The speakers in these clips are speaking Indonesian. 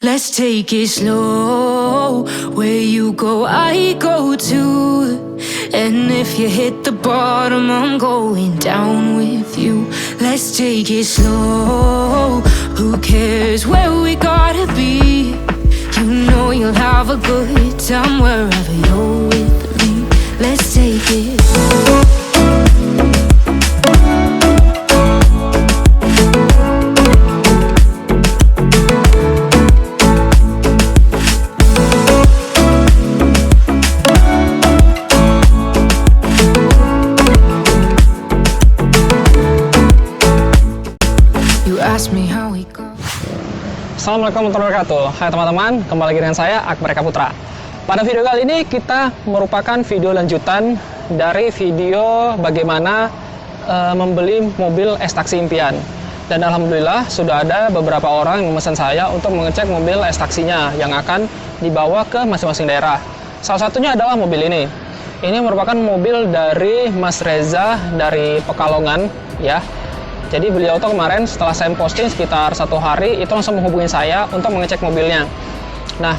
Let's take it slow. Where you go, I go too. And if you hit the bottom, I'm going down with you. Let's take it slow. Who cares where we gotta be? You know you'll have a good time wherever you're with me. Let's take it slow. Assalamualaikum warahmatullahi wabarakatuh. Hai teman-teman, kembali lagi dengan saya Akbar Eka Putra. Pada video kali ini kita merupakan video lanjutan dari video bagaimana membeli mobil S-Taxi impian. Dan alhamdulillah sudah ada beberapa orang yang memesan saya untuk mengecek mobil S-Taxinya yang akan dibawa ke masing-masing daerah. Salah satunya adalah mobil ini. Ini merupakan mobil dari Mas Reza dari Pekalongan ya. Jadi beliau tuh kemarin setelah saya posting sekitar 1 hari itu langsung menghubungi saya untuk mengecek mobilnya. Nah,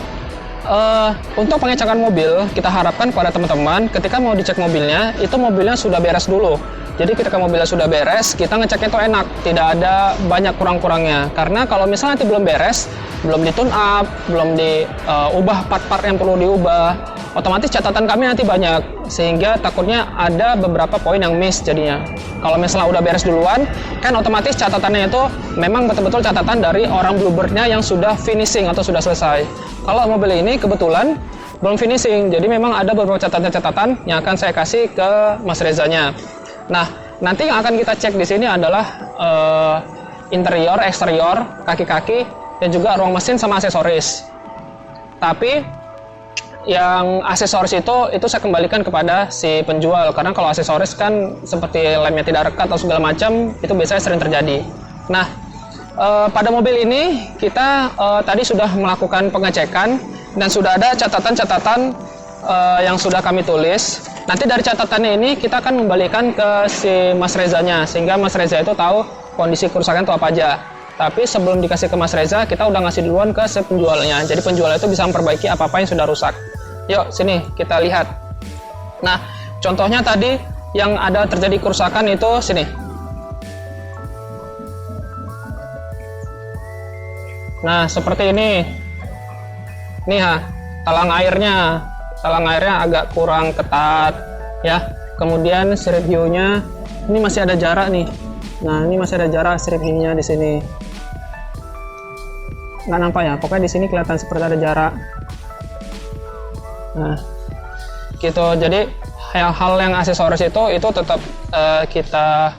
untuk pengecekan mobil kita harapkan pada teman-teman ketika mau dicek mobilnya itu mobilnya sudah beres dulu. Jadi ketika mobilnya sudah beres kita ngeceknya itu enak, tidak ada banyak kurang-kurangnya. Karena kalau misalnya nanti belum beres, belum di tune up, belum diubah part-part yang perlu diubah, otomatis catatan kami nanti banyak sehingga takutnya ada beberapa poin yang miss jadinya. Kalau misalnya udah beres duluan kan otomatis catatannya itu memang betul-betul catatan dari orang bluebirdnya yang sudah finishing atau sudah selesai. Kalau mobil ini kebetulan belum finishing, jadi memang ada beberapa catatan-catatan yang akan saya kasih ke Mas Rezanya. Nah, nanti yang akan kita cek di sini adalah interior, eksterior, kaki-kaki dan juga ruang mesin sama aksesoris. Tapi yang aksesoris itu saya kembalikan kepada si penjual karena kalau aksesoris kan seperti lemnya tidak rekat atau segala macam itu biasanya sering terjadi. Nah, pada mobil ini kita tadi sudah melakukan pengecekan dan sudah ada catatan-catatan yang sudah kami tulis. Nanti dari catatannya ini kita akan membalikan ke si Mas Rezanya sehingga Mas Reza itu tahu kondisi kerusakan itu apa aja. Tapi sebelum dikasih ke Mas Reza kita udah ngasih duluan ke si penjualnya. Jadi penjual itu bisa memperbaiki apa-apa yang sudah rusak. Yuk sini kita lihat. Nah, contohnya tadi yang ada terjadi kerusakan itu sini. Nah, seperti ini. Nih ya, talang airnya agak kurang ketat ya. Kemudian strip view-nya ini masih ada jarak nih. Nah, ini masih ada jarak strip view-nya di sini. Nggak nampak ya, pokoknya di sini kelihatan seperti ada jarak. Nah, gitu. Jadi hal yang aksesoris itu tetap kita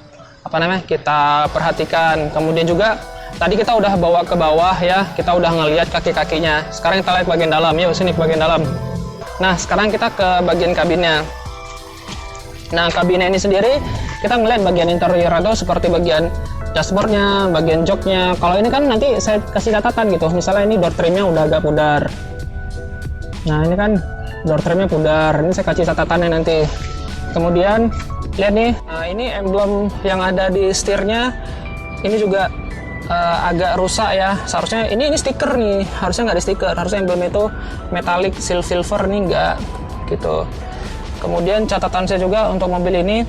perhatikan. Kemudian juga tadi kita udah bawa ke bawah ya, kita udah ngelihat kaki-kakinya. Sekarang kita lihat bagian dalam. Yuk sini ke bagian dalam. Nah, sekarang kita ke bagian kabinnya. Nah, kabinnya ini sendiri kita ngelihat bagian interior itu seperti bagian dashboardnya, bagian joknya. Kalau ini kan nanti saya kasih catatan gitu. Misalnya ini door trimnya udah agak pudar. Nah, ini kan door trimnya pudar. Ini saya kasih catatannya nanti. Kemudian lihat nih, nah ini emblem yang ada di setirnya ini juga agak rusak ya. Seharusnya ini stiker nih, harusnya nggak di stiker. Harusnya emblem itu metallic silver nih, nggak gitu. Kemudian catatan saya juga untuk mobil ini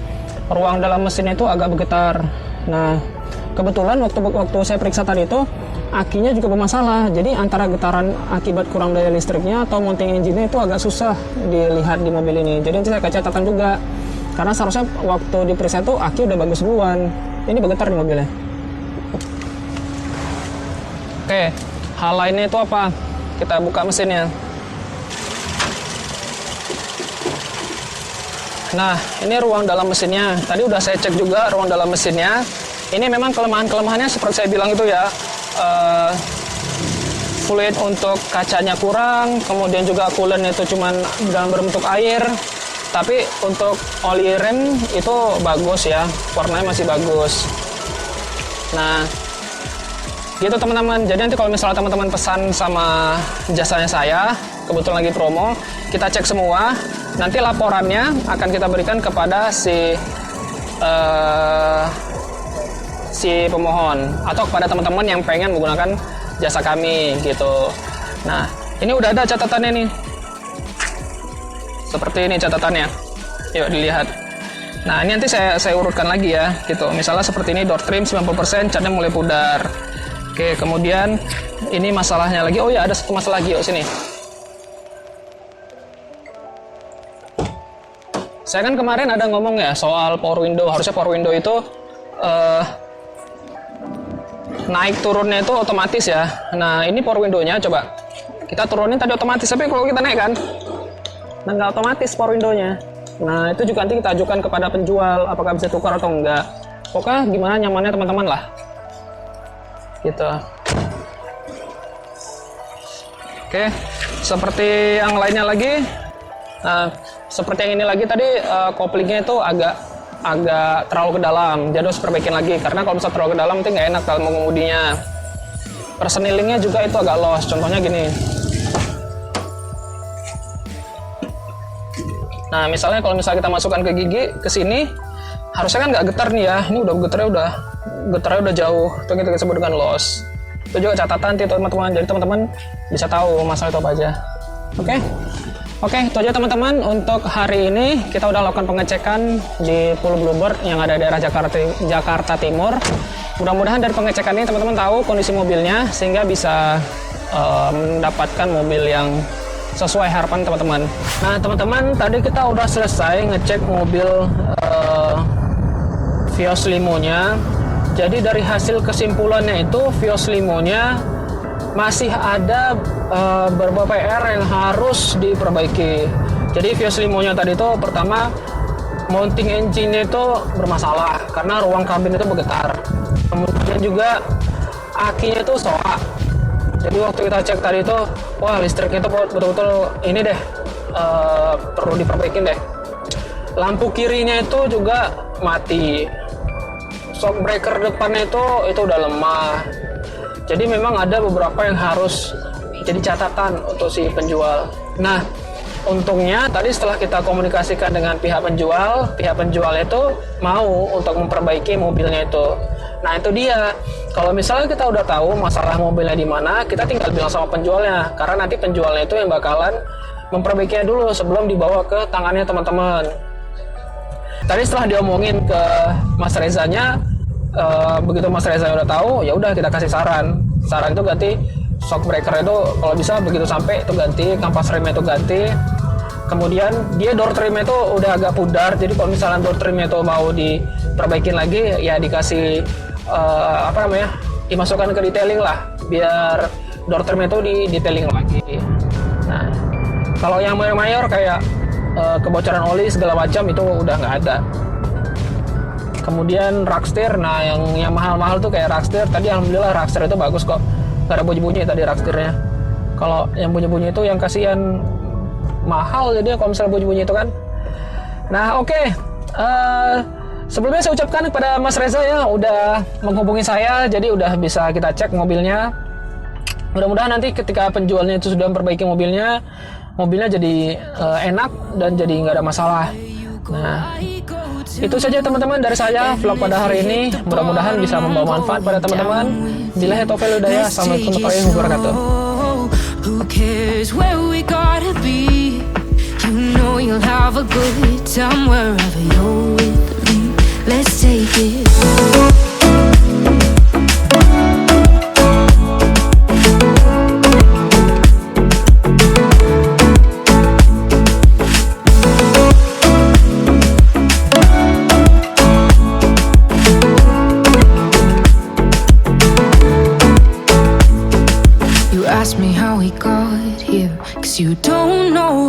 ruang dalam mesinnya itu agak bergetar. Nah, kebetulan waktu saya periksa tadi itu akinya juga bermasalah. Jadi antara getaran akibat kurang daya listriknya atau mounting engine-nya itu agak susah dilihat di mobil ini. Jadi nanti saya kasih catatan juga. Karena seharusnya waktu diperiksa itu aki udah bagus duluan. Ini bergetar di mobilnya. Oke, hal lainnya itu apa? Kita buka mesinnya. Nah, ini ruang dalam mesinnya. Tadi udah saya cek juga ruang dalam mesinnya. Ini memang kelemahannya seperti saya bilang itu ya. Fluid untuk kacanya kurang, kemudian juga coolant itu cuma dalam berbentuk air. Tapi untuk oli rem itu bagus ya, warnanya masih bagus. Nah, gitu teman-teman. Jadi nanti kalau misalnya teman-teman pesan sama jasanya saya, kebetulan lagi promo, kita cek semua. Nanti laporannya akan kita berikan kepada si pemohon atau kepada teman-teman yang pengen menggunakan jasa kami gitu. Nah, ini udah ada catatannya nih. Seperti ini catatannya. Yuk dilihat. Nah, ini nanti saya urutkan lagi ya gitu. Misalnya seperti ini, door trim 90%, catnya mulai pudar. Oke, kemudian ini masalahnya lagi. Oh ya, ada satu masalah lagi. Yuk sini. Saya kan kemarin ada ngomong ya soal power window. Harusnya power window itu naik turunnya itu otomatis ya. Nah, ini power window-nya coba kita turunin tadi otomatis, tapi kalau kita naik kan, nah nggak otomatis power window-nya. Nah, itu juga nanti kita ajukan kepada penjual apakah bisa tukar atau enggak. Pokoknya gimana nyamannya teman-teman lah. Gitu. Oke, seperti yang lainnya lagi. Nah, seperti yang ini lagi tadi koplingnya itu agak terlalu ke dalam. Jadi harus perbaikin lagi karena kalau misalnya terlalu ke dalam nanti nggak enak kalau mengemudinya. Persenilingnya juga itu agak los. Contohnya gini. Nah, misalnya kalau misalnya kita masukkan ke gigi ke sini, harusnya kan nggak getar nih ya. Ini udah getarnya udah jauh. Itu kita sebut dengan loss. Itu juga catatan teman-teman. Jadi teman-teman bisa tahu masalah itu apa aja. Oke, itu aja teman-teman. Untuk hari ini kita udah lakukan pengecekan di Pulau Bluebird yang ada di daerah Jakarta Timur. Mudah-mudahan dari pengecekan ini teman-teman tahu kondisi mobilnya sehingga bisa mendapatkan mobil yang sesuai harapan teman-teman. Nah teman-teman, tadi kita udah selesai ngecek mobil Vios Limo-nya. Jadi dari hasil kesimpulannya itu Vios Limo-nya masih ada beberapa PR yang harus diperbaiki. Jadi Vios Limo-nya tadi itu pertama mounting engine-nya itu bermasalah karena ruang kabin itu bergetar. Kemudian juga akinya itu soak. Jadi waktu kita cek tadi itu, wah listriknya itu betul-betul ini deh, perlu diperbaikin deh. Lampu kirinya itu juga mati. Shock breaker depannya itu udah lemah. Jadi memang ada beberapa yang harus jadi catatan untuk si penjual. Nah, untungnya tadi setelah kita komunikasikan dengan pihak penjual itu mau untuk memperbaiki mobilnya itu. Nah itu dia, kalau misalnya kita udah tahu masalah mobilnya di mana, kita tinggal bilang sama penjualnya, karena nanti penjualnya itu yang bakalan memperbaikinya dulu sebelum dibawa ke tangannya teman-teman. Tadi setelah diomongin ke Mas Rezanya, begitu Mas Reza udah tahu, ya udah kita kasih saran itu ganti shock breaker itu kalau bisa begitu sampai itu ganti, kampas remnya itu ganti. Kemudian dia door trimnya itu udah agak pudar, jadi kalau misalnya door trimnya itu mau diperbaikin lagi, ya dikasih dimasukkan ke detailing lah, biar door trimnya itu di detailing lagi. Nah, kalau yang mayor-mayor kayak kebocoran oli segala macam itu udah nggak ada. Kemudian Rockster, nah yang mahal-mahal tuh kayak Rockster, tadi alhamdulillah Rockster itu bagus kok, nggak ada bunyi-bunyi tadi Rocksternya. Kalau yang bunyi-bunyi itu yang kasihan mahal jadi kalau misalnya bunyi-bunyi itu kan. Nah oke. Sebelumnya saya ucapkan kepada Mas Reza ya udah menghubungi saya, jadi udah bisa kita cek mobilnya. Mudah-mudahan nanti ketika penjualnya itu sudah memperbaiki mobilnya jadi enak dan jadi nggak ada masalah. Nah itu saja teman-teman dari saya vlog pada hari ini. Mudah-mudahan bisa membawa manfaat pada teman-teman. Billahi taufiq wal hidayah. Assalamualaikum warahmatullahi wabarakatuh. Who cares where we gotta be? You know you'll have a good time wherever you're with me. Let's take it. You ask me how we got here, 'cause you don't know.